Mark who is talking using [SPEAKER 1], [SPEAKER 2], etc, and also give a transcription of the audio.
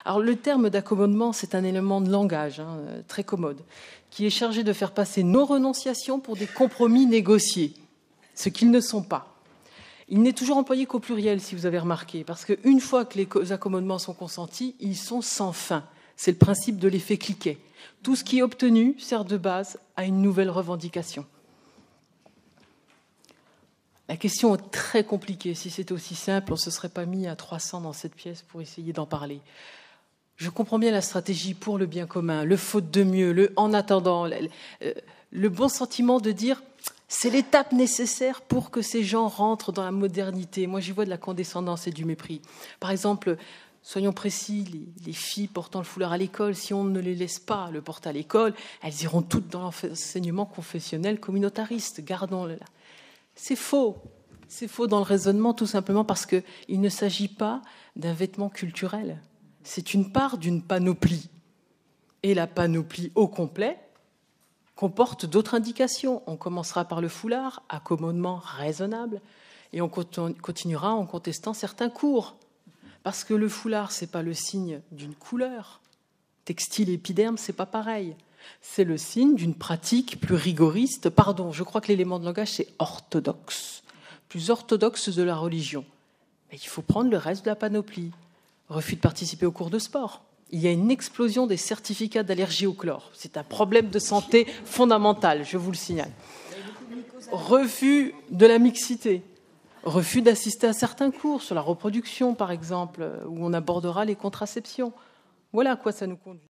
[SPEAKER 1] Alors le terme d'accommodement, c'est un élément de langage très commode, qui est chargé de faire passer nos renonciations pour des compromis négociés, ce qu'ils ne sont pas. Il n'est toujours employé qu'au pluriel, si vous avez remarqué, parce qu'une fois que les accommodements sont consentis, ils sont sans fin. C'est le principe de l'effet cliquet. Tout ce qui est obtenu sert de base à une nouvelle revendication. La question est très compliquée. Si c'était aussi simple, on ne se serait pas mis à 300 dans cette pièce pour essayer d'en parler. Je comprends bien la stratégie pour le bien commun, le faute de mieux, le en attendant, le bon sentiment de dire c'est l'étape nécessaire pour que ces gens rentrent dans la modernité. Moi, j'y vois de la condescendance et du mépris. Par exemple, soyons précis, les filles portant le foulard à l'école, si on ne les laisse pas le porter à l'école, elles iront toutes dans l'enseignement confessionnel communautariste. Gardons-le là. C'est faux. C'est faux dans le raisonnement, tout simplement parce qu'il ne s'agit pas d'un vêtement culturel. C'est une part d'une panoplie. Et la panoplie au complet comporte d'autres indications. On commencera par le foulard, accommodement raisonnable, et on continuera en contestant certains cours. Parce que le foulard, ce n'est pas le signe d'une couleur. Textile et épiderme, ce n'est pas pareil. C'est le signe d'une pratique plus rigoriste. Pardon, je crois que l'élément de langage, c'est orthodoxe. Plus orthodoxe de la religion. Mais il faut prendre le reste de la panoplie. Refus de participer aux cours de sport. Il y a une explosion des certificats d'allergie au chlore. C'est un problème de santé fondamental, je vous le signale. Refus de la mixité. Refus d'assister à certains cours sur la reproduction, par exemple, où on abordera les contraceptions. Voilà à quoi ça nous conduit.